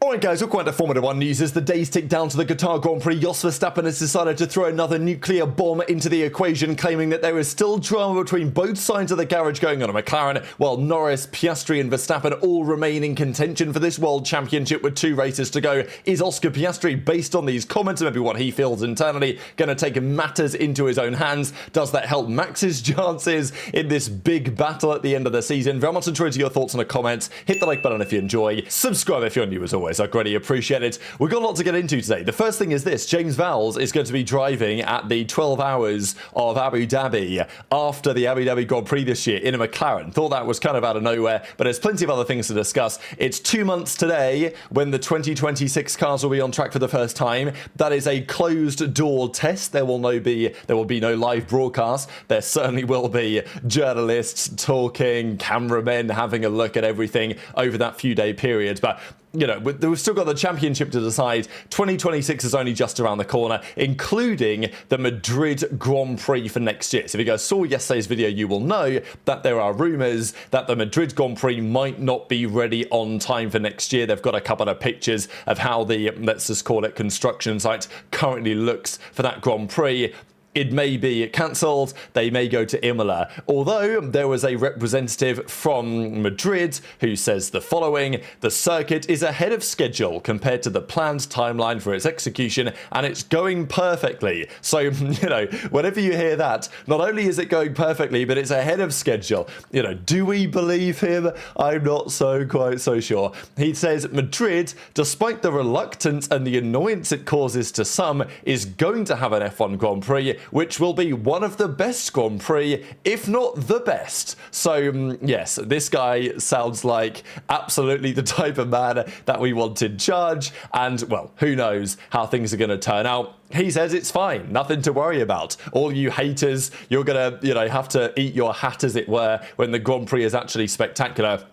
Alright guys, we're quite to Formula 1 news. As the days tick down to the Qatar Grand Prix, Jos Verstappen has decided to throw another nuclear bomb into the equation, claiming that there is still drama between both sides of the garage going on at McLaren, while Norris, Piastri and Verstappen all remain in contention for this World Championship with 2 races to go. Is Oscar Piastri, based on these comments and maybe what he feels internally, going to take matters into his own hands? Does that help Max's chances in this big battle at the end of the season? Very much enjoyed your thoughts in the comments. Hit the like button if you enjoy. Subscribe if you're new as always. I greatly appreciate it. We've got a lot to get into today. The first thing is this: James Vowles is going to be driving at the 12 hours of Abu Dhabi after the Abu Dhabi Grand Prix this year in a McLaren. Thought that was kind of out of nowhere, but there's plenty of other things to discuss. It's 2 months today when the 2026 cars will be on track for the first time. That is a closed door test. There will be no live broadcast. There certainly will be journalists talking, cameramen having a look at everything over that few-day period, but you know, we've still got the championship to decide. 2026 is only just around the corner, including the Madrid Grand Prix for next year. So if you guys saw yesterday's video, you will know that there are rumours that the Madrid Grand Prix might not be ready on time for next year. They've got a couple of pictures of how the, let's just call it, construction site currently looks for that Grand Prix. It may be cancelled, they may go to Imola. Although there was a representative from Madrid who says the following: the circuit is ahead of schedule compared to the planned timeline for its execution, and it's going perfectly. So, you know, whenever you hear that, not only is it going perfectly, but it's ahead of schedule. You know, do we believe him? I'm not quite so sure. He says Madrid, despite the reluctance and the annoyance it causes to some, is going to have an F1 Grand Prix, which will be one of the best Grand Prix, if not the best. So, yes, this guy sounds like absolutely the type of man that we want in charge, and, well, who knows how things are going to turn out. He says it's fine, nothing to worry about. All you haters, you're going to, you know, have to eat your hat, as it were, when the Grand Prix is actually spectacular.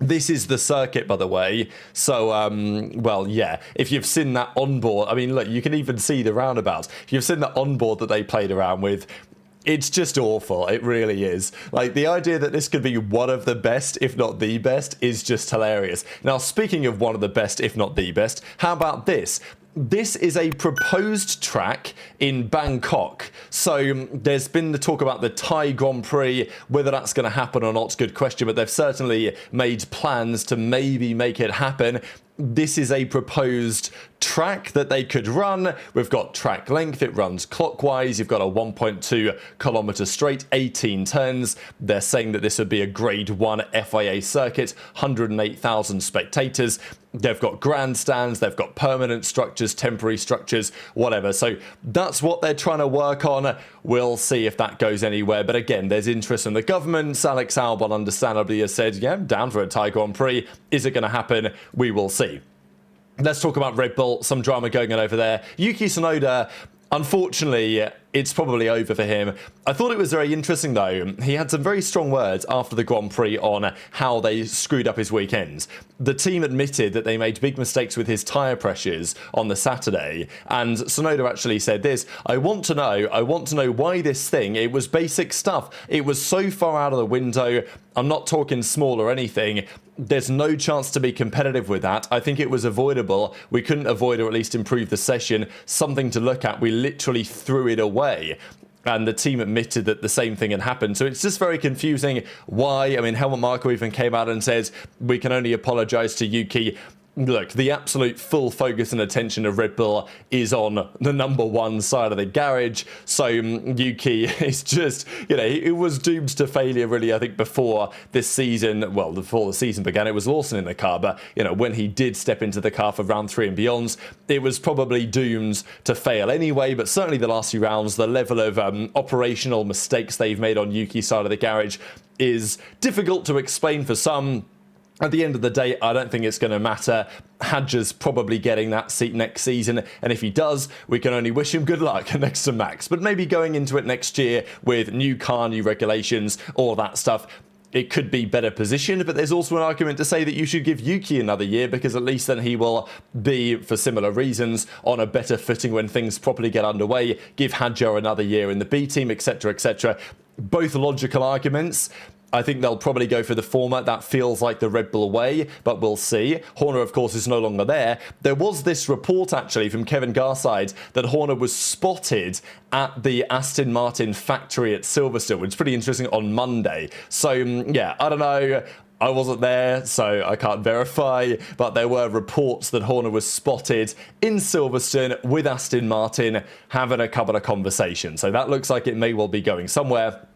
This is the circuit, by the way, so, well, yeah, if you've seen that onboard, I mean, look, you can even see the roundabout. If you've seen the onboard that they played around with, it's just awful. It really is. Like, the idea that this could be one of the best, if not the best, is just hilarious. Now, speaking of one of the best, if not the best, how about this? This is a proposed track in Bangkok. So there's been the talk about the Thai Grand Prix. Whether that's going to happen or not is a good question, but they've certainly made plans to maybe make it happen. This is a proposed track that they could run. We've got track length. It runs clockwise. You've got a 1.2 kilometer straight, 18 turns. They're saying that this would be a grade 1 FIA circuit, 108,000 spectators. They've got grandstands. They've got permanent structures, temporary structures, whatever. So that's what they're trying to work on. We'll see if that goes anywhere. But again, there's interest from the government. Alex Albon understandably has said, yeah, down for a Thai Grand Prix. Is it going to happen? We will see. Let's talk about Red Bull. Some drama going on over there. Yuki Tsunoda, unfortunately, it's probably over for him. I thought it was very interesting, though. He had some very strong words after the Grand Prix on how they screwed up his weekends. The team admitted that they made big mistakes with his tyre pressures on the Saturday, and Tsunoda actually said this: I want to know why this thing, it was basic stuff. It was so far out of the window. I'm not talking small or anything. There's no chance to be competitive with that. I think it was avoidable. We couldn't avoid, or at least improve the session. Something to look at. We literally threw it away. And the team admitted that the same thing had happened. So it's just very confusing why. I mean, Helmut Marko even came out and says, we can only apologise to Yuki. Look, the absolute full focus and attention of Red Bull is on the number one side of the garage. So Yuki is just, you know, it was doomed to failure, really, I think, before this season. Well, before the season began, it was Lawson in the car. But, you know, when he did step into the car for round 3 and beyond, it was probably doomed to fail anyway. But certainly the last few rounds, the level of operational mistakes they've made on Yuki's side of the garage is difficult to explain for some. At the end of the day, I don't think it's going to matter. Hadjar's probably getting that seat next season, and if he does, we can only wish him good luck next to Max. But maybe going into it next year with new car, new regulations, all that stuff, it could be better positioned. But there's also an argument to say that you should give Yuki another year, because at least then he will be, for similar reasons, on a better footing when things properly get underway. Give Hadjar another year in the B team, etc., etc. Both logical arguments. I think they'll probably go for the former. That feels like the Red Bull way, but we'll see. Horner, of course, is no longer there. There was this report, actually, from Kevin Garside that Horner was spotted at the Aston Martin factory at Silverstone, which is pretty interesting, on Monday. So, yeah, I don't know. I wasn't there, so I can't verify, but there were reports that Horner was spotted in Silverstone with Aston Martin having a couple of conversations. So that looks like it may well be going somewhere.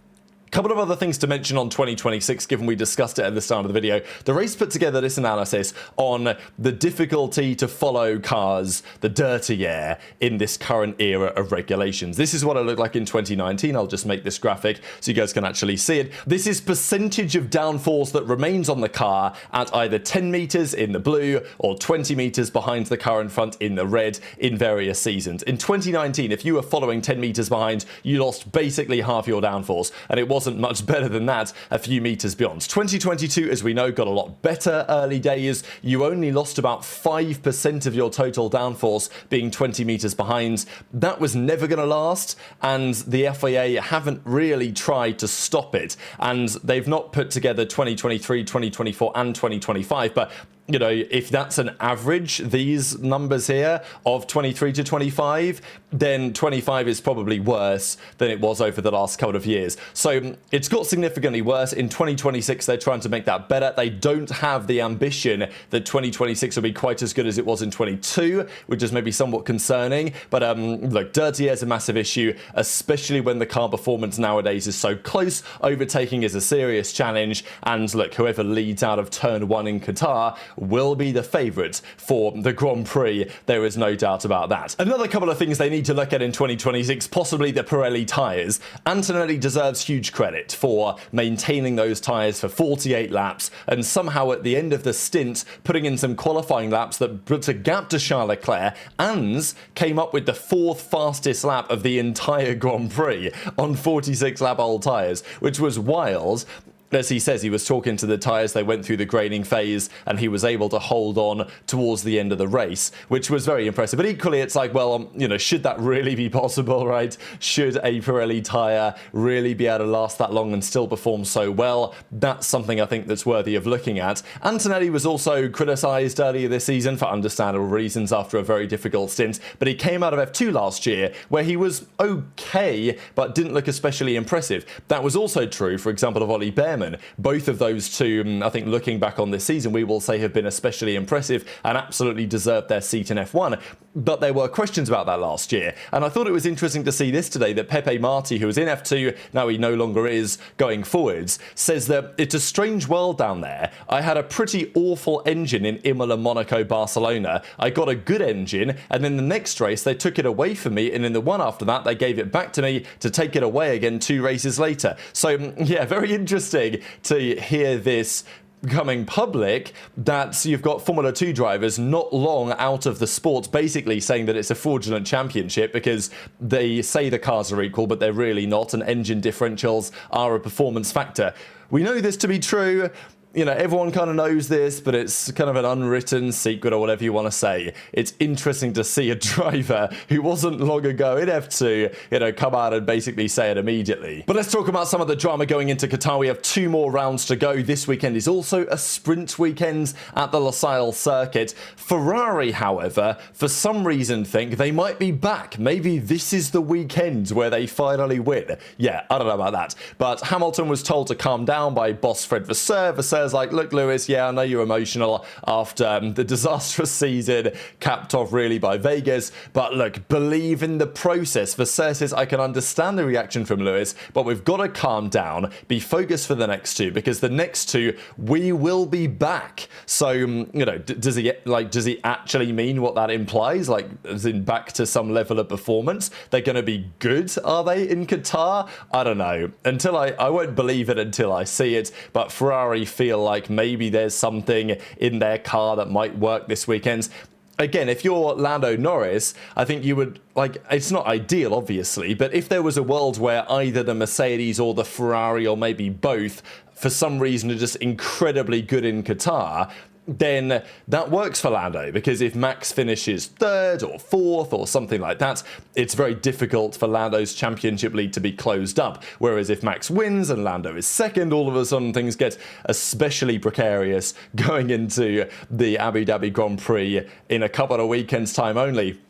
Couple of other things to mention on 2026, given we discussed it at the start of the video. The race put together this analysis on the difficulty to follow cars, the dirty air, in this current era of regulations. This is what it looked like in 2019. I'll just make this graphic so you guys can actually see it. This is percentage of downforce that remains on the car at either 10 meters in the blue or 20 meters behind the car in front in the red in various seasons. In 2019, if you were following 10 meters behind, you lost basically half your downforce, and it wasn't much better than that a few meters beyond. 2022, as we know, got a lot better early days. You only lost about 5% of your total downforce being 20 meters behind. That was never going to last, and the FIA haven't really tried to stop it, and they've not put together 2023, 2024 and 2025, but you know, if that's an average, these numbers here of 23 to 25, then 25 is probably worse than it was over the last couple of years. So it's got significantly worse. In 2026, they're trying to make that better. They don't have the ambition that 2026 will be quite as good as it was in 22, which is maybe somewhat concerning. But look, dirty air is a massive issue, especially when the car performance nowadays is so close. Overtaking is a serious challenge. And look, whoever leads out of turn 1 in Qatar will be the favourite for the Grand Prix. There is no doubt about that. Another couple of things they need to look at in 2026, possibly the Pirelli tyres. Antonelli deserves huge credit for maintaining those tyres for 48 laps and somehow at the end of the stint putting in some qualifying laps that put a gap to Charles Leclerc and came up with the 4th fastest lap of the entire Grand Prix on 46 lap old tyres, which was wild. As he says, he was talking to the tyres, they went through the grading phase, and he was able to hold on towards the end of the race, which was very impressive. But equally, it's like, well, you know, should that really be possible, right? Should a Pirelli tyre really be able to last that long and still perform so well? That's something I think that's worthy of looking at. Antonelli was also criticised earlier this season for understandable reasons after a very difficult stint, but he came out of F2 last year where he was okay, but didn't look especially impressive. That was also true, for example, of Ollie Behrman. Both of those two, I think looking back on this season, we will say have been especially impressive and absolutely deserved their seat in F1. But there were questions about that last year. And I thought it was interesting to see this today, that Pepe Marti, who was in F2, now he no longer is going forwards, says that it's a strange world down there. I had a pretty awful engine in Imola, Monaco, Barcelona. I got a good engine, and then the next race they took it away from me, and in the one after that they gave it back to me to take it away again 2 races later. So yeah, very interesting to hear this becoming public, that you've got Formula 2 drivers not long out of the sport basically saying that it's a fraudulent championship because they say the cars are equal, but they're really not, and engine differentials are a performance factor. We know this to be true. You know, everyone kind of knows this, but it's kind of an unwritten secret or whatever you want to say. It's interesting to see a driver who wasn't long ago in F2, you know, come out and basically say it immediately. But let's talk about some of the drama going into Qatar. We have 2 more rounds to go. This weekend is also a sprint weekend at the Losail circuit. Ferrari, however, for some reason think they might be back. Maybe this is the weekend where they finally win. Yeah, I don't know about that. But Hamilton was told to calm down by boss Fred Vasseur. Vasseur like, look, Lewis, yeah, I know you're emotional after the disastrous season capped off really by Vegas, but look, believe in the process. Vasseur says, I can understand the reaction from Lewis, but we've got to calm down, be focused for the next 2, because the next 2, we will be back. So, you know, does he actually mean what that implies? Like, as in back to some level of performance? They're going to be good, are they, in Qatar? I don't know. Until I won't believe it until I see it, but Ferrari feel like maybe there's something in their car that might work this weekend. Again, if you're Lando Norris, I think you would, like, it's not ideal, obviously, but if there was a world where either the Mercedes or the Ferrari or maybe both, for some reason, are just incredibly good in Qatar, then that works for Lando, because if Max finishes 3rd or 4th or something like that, it's very difficult for Lando's championship lead to be closed up. Whereas if Max wins and Lando is 2nd, all of a sudden things get especially precarious going into the Abu Dhabi Grand Prix in a couple of weekends' time only.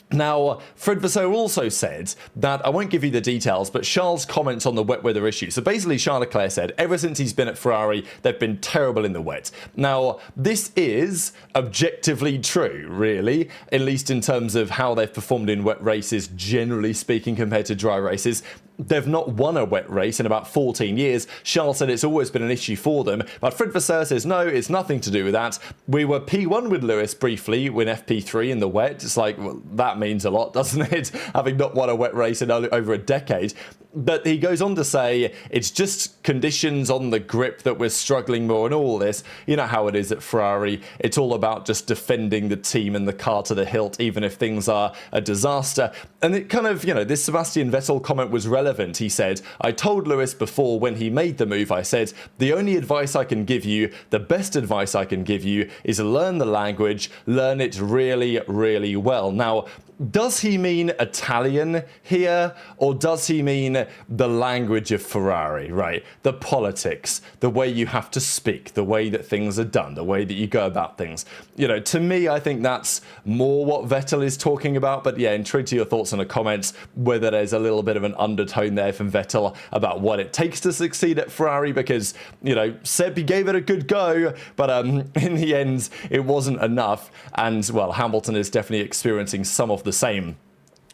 Now, Fred Vasseur also said that, I won't give you the details, but Charles comments on the wet weather issue. So basically, Charles Leclerc said, ever since he's been at Ferrari, they've been terrible in the wet. Now, this is objectively true, really, at least in terms of how they've performed in wet races, generally speaking, compared to dry races. They've not won a wet race in about 14 years. Charles said it's always been an issue for them, but Fred Vasseur says no, it's nothing to do with that. We were P1 with Lewis briefly in FP3 in the wet. It's like, well, that means a lot, doesn't it? Having not won a wet race in over a decade. But he goes on to say it's just conditions on the grip that we're struggling more and all this. You know how it is at Ferrari. It's all about just defending the team and the car to the hilt, even if things are a disaster. And it kind of, this Sebastian Vettel comment was relevant. He said, I told Lewis before when he made the move, I said, the only advice I can give you, the best advice I can give you is learn the language, learn it really, really well. Now, does he mean Italian here, or does he mean the language of Ferrari, right? The politics, the way you have to speak, the way that things are done, the way that you go about things. To me, I think that's more what Vettel is talking about. But yeah, intrigued to your thoughts in the comments, whether there's a little bit of an undertone there from Vettel about what it takes to succeed at Ferrari, because, Seb, he gave it a good go, but in the end, it wasn't enough. And, well, Hamilton is definitely experiencing some of the same.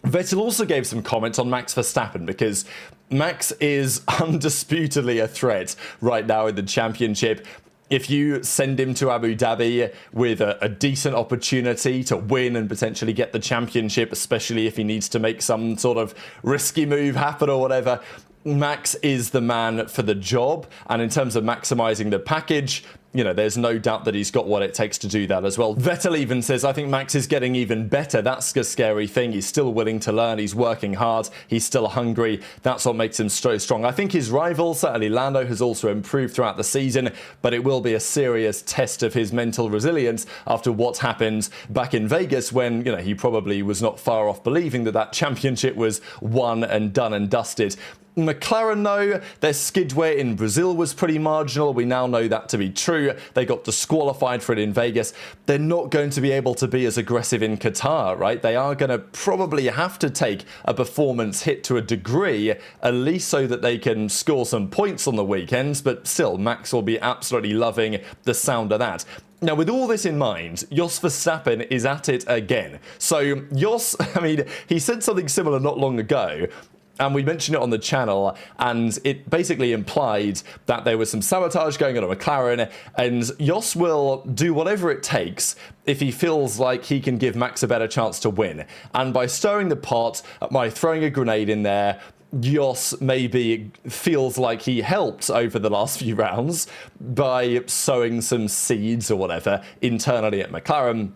Vettel also gave some comments on Max Verstappen, because Max is undisputedly a threat right now in the championship. If you send him to Abu Dhabi with a decent opportunity to win and potentially get the championship, especially if he needs to make some sort of risky move happen or whatever, Max is the man for the job. And in terms of maximizing the package, there's no doubt that he's got what it takes to do that as well. Vettel even says, I think Max is getting even better. That's the scary thing. He's still willing to learn. He's working hard. He's still hungry. That's what makes him so strong. I think his rival, certainly Lando, has also improved throughout the season, but it will be a serious test of his mental resilience after what happened back in Vegas when, he probably was not far off believing that championship was won and done and dusted. McLaren, though, their skidway in Brazil was pretty marginal. We now know that to be true. They got disqualified for it in Vegas. They're not going to be able to be as aggressive in Qatar, right? They are going to probably have to take a performance hit to a degree, at least so that they can score some points on the weekends. But still, Max will be absolutely loving the sound of that. Now, with all this in mind, Jos Verstappen is at it again. So, Jos, he said something similar not long ago, and we mentioned it on the channel, and it basically implied that there was some sabotage going on at McLaren, and Jos will do whatever it takes if he feels like he can give Max a better chance to win. And by stirring the pot, by throwing a grenade in there, Jos maybe feels like he helped over the last few rounds by sowing some seeds or whatever internally at McLaren.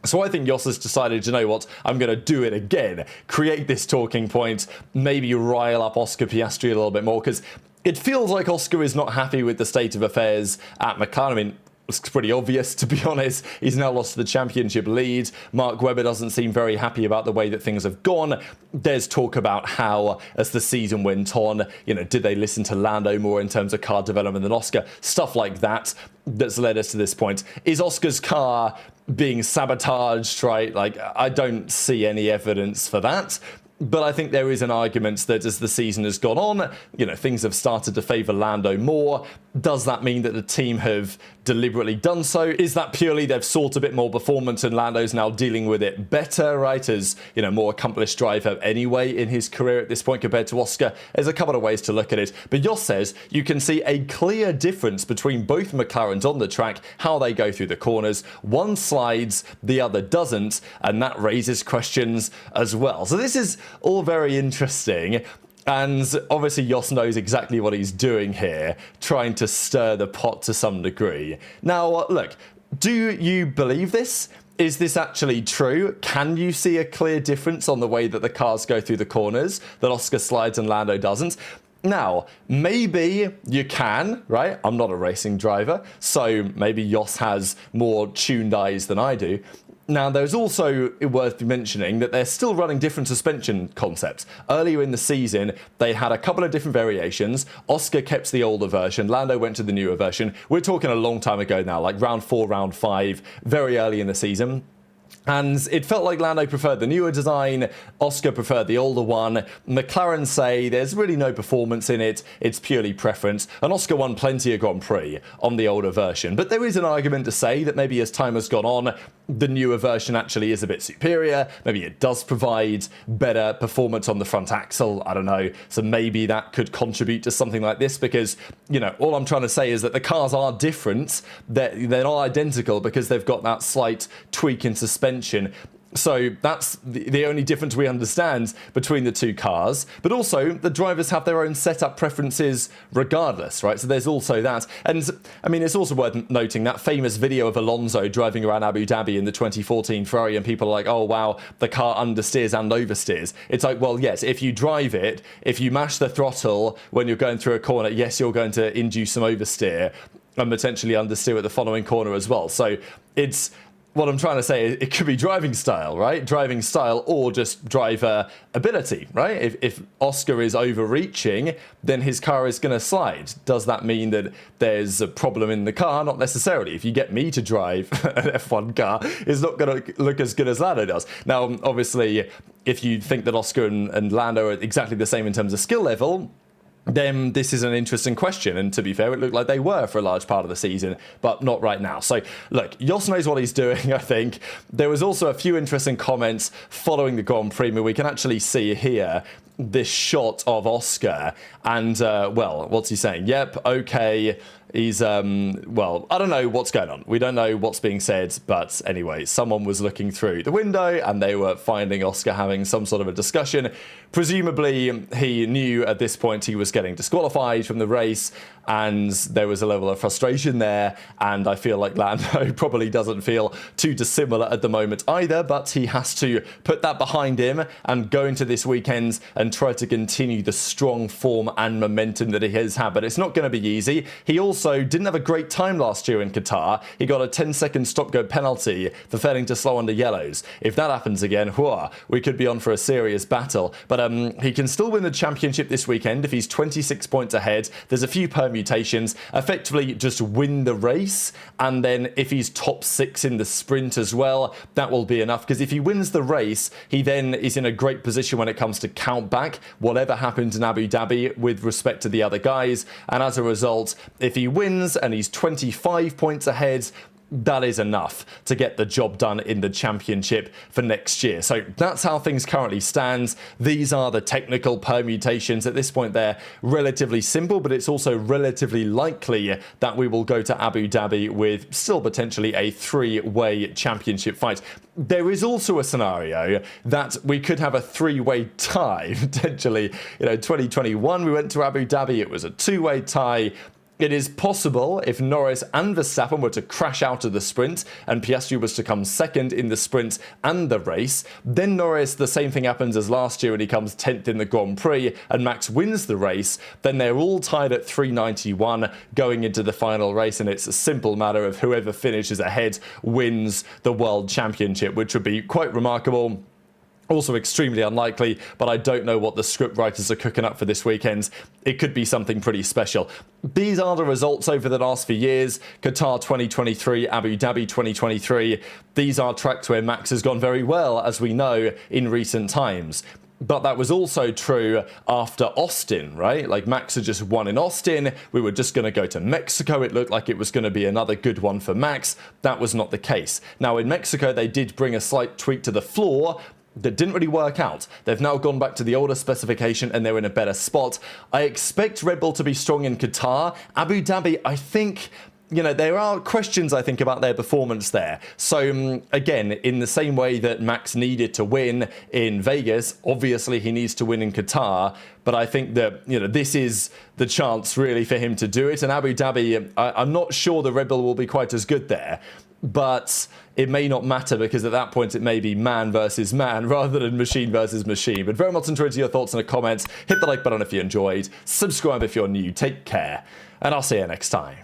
So I think Jos has decided, you know what, I'm going to do it again, create this talking point, maybe rile up Oscar Piastri a little bit more, because it feels like Oscar is not happy with the state of affairs at McLaren. It's pretty obvious, to be honest. He's now lost the championship lead. Mark Webber doesn't seem very happy about the way that things have gone. There's talk about how, as the season went on, did they listen to Lando more in terms of car development than Oscar? Stuff like that that's led us to this point. Is Oscar's car being sabotaged, right? I don't see any evidence for that. But I think there is an argument that as the season has gone on, things have started to favour Lando more. Does that mean that the team have deliberately done so? Is that purely they've sought a bit more performance and Lando's now dealing with it better, right? As, more accomplished driver anyway in his career at this point compared to Oscar. There's a couple of ways to look at it. But Jos says you can see a clear difference between both McLarens on the track, how they go through the corners. One slides, the other doesn't, and that raises questions as well. So this is all very interesting. And obviously Jos knows exactly what he's doing here, trying to stir the pot to some degree. Now, look, do you believe this? Is this actually true? Can you see a clear difference on the way that the cars go through the corners, that Oscar slides and Lando doesn't? Now, maybe you can, right? I'm not a racing driver, so maybe Jos has more tuned eyes than I do. Now, there's also worth mentioning that they're still running different suspension concepts. Earlier in the season, they had a couple of different variations. Oscar kept the older version. Lando went to the newer version. We're talking a long time ago now, like round 4, round 5, very early in the season. And it felt like Lando preferred the newer design, Oscar preferred the older one. McLaren say there's really no performance in it, it's purely preference. And Oscar won plenty of Grand Prix on the older version. But there is an argument to say that maybe as time has gone on, the newer version actually is a bit superior. Maybe it does provide better performance on the front axle. I don't know. So maybe that could contribute to something like this because, you know, all I'm trying to say is that the cars are different. They're not identical because they've got that slight tweak in suspension. So that's the only difference we understand between the two cars. But also, the drivers have their own setup preferences regardless, right? So there's also that. And, I mean, it's also worth noting that famous video of Alonso driving around Abu Dhabi in the 2014 Ferrari, and people are like, oh, wow, the car understeers and oversteers. It's like, well, yes, if you drive it, if you mash the throttle when you're going through a corner, yes, you're going to induce some oversteer and potentially understeer at the following corner as well. So it's... What I'm trying to say is it could be driving style, right? Driving style or just driver ability, right? If Oscar is overreaching, then his car is going to slide. Does that mean that there's a problem in the car? Not necessarily. If you get me to drive an F1 car, it's not going to look as good as Lando does. Now, obviously, if you think that Oscar and Lando are exactly the same in terms of skill level, then this is an interesting question. And to be fair, it looked like they were for a large part of the season, but not right now. So, look, Jos knows what he's doing, I think. There was also a few interesting comments following the Grand Prix. We can actually see here this shot of Oscar. And, well, what's he saying? Yep, okay. He's, well, I don't know what's going on. We don't know what's being said, but anyway, someone was looking through the window and they were finding Oscar having some sort of a discussion. Presumably, he knew at this point he was getting disqualified from the race and there was a level of frustration there. And I feel like Lando probably doesn't feel too dissimilar at the moment either, but he has to put that behind him and go into this weekend and try to continue the strong form and momentum that he has had. But it's not going to be easy. He also didn't have a great time last year in Qatar. He got a 10-second stop-go penalty for failing to slow under yellows. If that happens again, we could be on for a serious battle. But he can still win the championship this weekend if he's 26 points ahead. There's a few permutations. Effectively, just win the race. And then if he's top 6 in the sprint as well, that will be enough. Because if he wins the race, he then is in a great position when it comes to count back whatever happens in Abu Dhabi with respect to the other guys. And as a result, if he wins and he's 25 points ahead, that is enough to get the job done in the championship for next year. So that's how things currently stand. These are the technical permutations. At this point, they're relatively simple, but it's also relatively likely that we will go to Abu Dhabi with still potentially a 3-way championship fight. There is also a scenario that we could have a 3-way tie, potentially. You know, 2021, we went to Abu Dhabi, it was a 2-way tie. It is possible if Norris and Verstappen were to crash out of the sprint and Piastri was to come second in the sprint and the race, then Norris, the same thing happens as last year and he comes 10th in the Grand Prix and Max wins the race, then they're all tied at 391 going into the final race, and it's a simple matter of whoever finishes ahead wins the World Championship, which would be quite remarkable. Also extremely unlikely, but I don't know what the script writers are cooking up for this weekend. It could be something pretty special. These are the results over the last few years. Qatar 2023, Abu Dhabi 2023. These are tracks where Max has gone very well, as we know, in recent times. But that was also true after Austin, right? Like Max had just won in Austin. We were just going to go to Mexico. It looked like it was going to be another good one for Max. That was not the case. Now in Mexico, they did bring a slight tweak to the floor that didn't really work out. They've now gone back to the older specification and they're in a better spot. I expect Red Bull to be strong in Qatar. Abu Dhabi, I think, you know, there are questions, I think, about their performance there. So, again, in the same way that Max needed to win in Vegas, obviously he needs to win in Qatar. But I think that, you know, this is the chance really for him to do it. And Abu Dhabi, I'm not sure the Red Bull will be quite as good there. but it may not matter because at that point it may be man versus man rather than machine versus machine. But very much enjoyed your thoughts in the comments. Hit the like button if you enjoyed. Subscribe if you're new. Take care. And I'll see you next time.